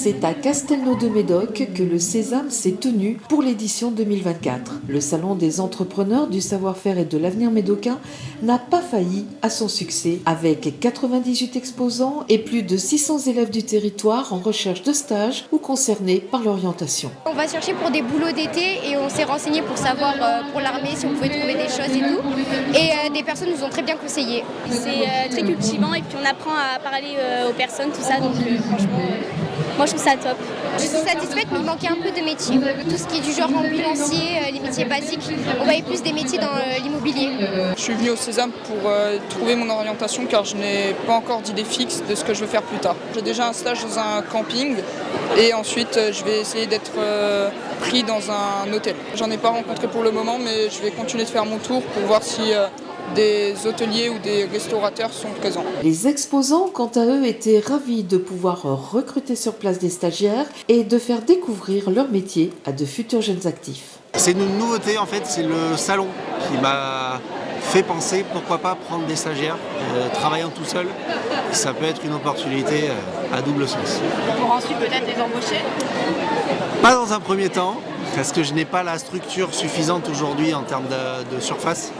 C'est à Castelnau-de-Médoc que le Sésame s'est tenu pour l'édition 2024. Le salon des entrepreneurs du savoir-faire et de l'avenir médocain n'a pas failli à son succès, avec 98 exposants et plus de 600 élèves du territoire en recherche de stage ou concernés par l'orientation. On va chercher pour des boulots d'été et on s'est renseigné pour savoir pour l'armée si on pouvait trouver des choses et tout. Et des personnes nous ont très bien conseillé. C'est très cultivant et puis on apprend à parler aux personnes, tout ça, donc franchement, moi je trouve ça top. Je suis satisfaite, mais il manquait un peu de métiers. Tout ce qui est du genre ambulancier, les métiers basiques, on voyait plus des métiers dans l'immobilier. Je suis venue au Sésame pour trouver mon orientation car je n'ai pas encore d'idée fixe de ce que je veux faire plus tard. J'ai déjà un stage dans un camping et ensuite je vais essayer d'être pris dans un hôtel. J'en ai pas rencontré pour le moment, mais je vais continuer de faire mon tour pour voir si des hôteliers ou des restaurateurs sont présents. Les exposants, quant à eux, étaient ravis de pouvoir recruter sur place des stagiaires et de faire découvrir leur métier à de futurs jeunes actifs. C'est une nouveauté en fait, c'est le salon qui m'a fait penser pourquoi pas prendre des stagiaires, travaillant tout seul, ça peut être une opportunité à double sens. Pour ensuite peut-être les embaucher ? Pas dans un premier temps, parce que je n'ai pas la structure suffisante aujourd'hui en termes de surface,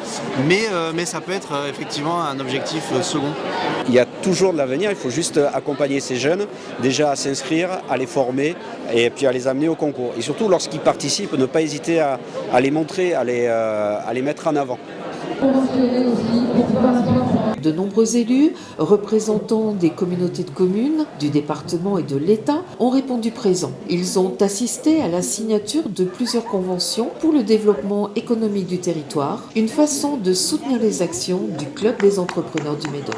mais ça peut être effectivement un objectif second. Il y a toujours de l'avenir, il faut juste accompagner ces jeunes, déjà à s'inscrire, à les former et puis à les amener au concours. Et surtout lorsqu'ils participent, ne pas hésiter à les montrer, à les mettre en avant. De nombreux élus, représentants des communautés de communes, du département et de l'État, ont répondu présents. Ils ont assisté à la signature de plusieurs conventions pour le développement économique du territoire, une façon de soutenir les actions du Club des entrepreneurs du Médoc.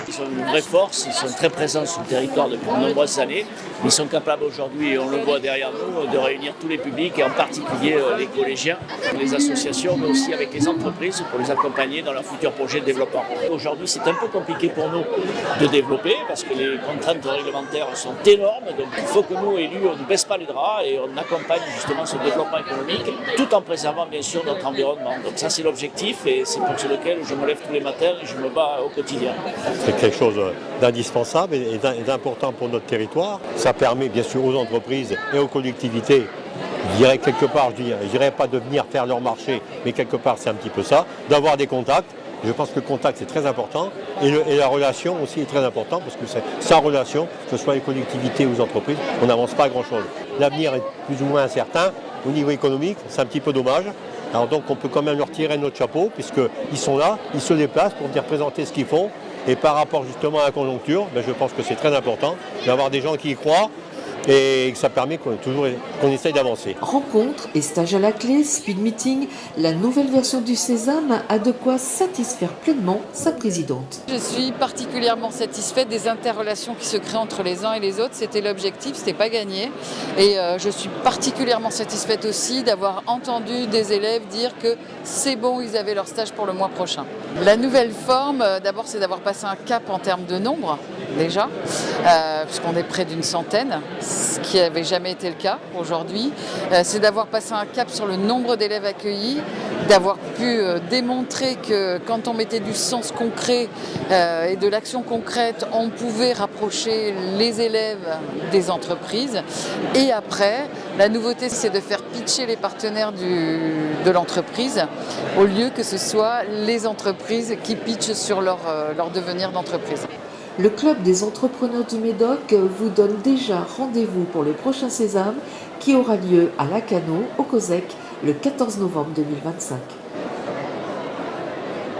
Ils sont une vraie force, ils sont très présents sur le territoire depuis de nombreuses années. Ils sont capables aujourd'hui, on le voit derrière nous, de réunir tous les publics et en particulier les collégiens, les associations, mais aussi avec les entreprises pour les accompagner dans leurs futurs projets de développement. Aujourd'hui, c'est un peu compliqué pour nous de développer parce que les contraintes réglementaires sont énormes. Donc il faut que nous, élus, on ne baisse pas les draps et on accompagne justement ce développement économique tout en préservant bien sûr notre environnement. Donc ça, c'est l'objectif et c'est pour lequel je me lève tous les matins et je me bats au quotidien. C'est quelque chose d'indispensable et d'important pour notre territoire. Ça permet bien sûr aux entreprises et aux collectivités, je dirais quelque part, je dirais pas de venir faire leur marché, mais quelque part c'est un petit peu ça, d'avoir des contacts. Je pense que le contact c'est très important et la relation aussi est très importante parce que sans relation, que ce soit les collectivités ou les entreprises, on n'avance pas à grand chose. L'avenir est plus ou moins incertain au niveau économique, c'est un petit peu dommage. Alors donc on peut quand même leur tirer notre chapeau puisqu'ils sont là, ils se déplacent pour venir présenter ce qu'ils font. Et par rapport justement à la conjoncture, je pense que c'est très important d'avoir des gens qui y croient et que ça permet qu'on essaye d'avancer. Rencontres et stages à la clé, speed meeting, la nouvelle version du Sésame a de quoi satisfaire pleinement sa présidente. Je suis particulièrement satisfaite des interrelations qui se créent entre les uns et les autres. C'était l'objectif, c'était pas gagné. Et je suis particulièrement satisfaite aussi d'avoir entendu des élèves dire que c'est bon, ils avaient leur stage pour le mois prochain. La nouvelle forme, d'abord, c'est d'avoir passé un cap en termes de nombre, déjà, puisqu'on est près d'une centaine, ce qui n'avait jamais été le cas aujourd'hui. C'est d'avoir passé un cap sur le nombre d'élèves accueillis, d'avoir pu démontrer que quand on mettait du sens concret et de l'action concrète, on pouvait rapprocher les élèves des entreprises. Et après, la nouveauté, c'est de faire pitcher les partenaires de l'entreprise, au lieu que ce soit les entreprises qui pitchent sur leur devenir d'entreprise. Le Club des entrepreneurs du Médoc vous donne déjà rendez-vous pour le prochain Sésame qui aura lieu à Lacanau, au COSEC, le 14 novembre 2025.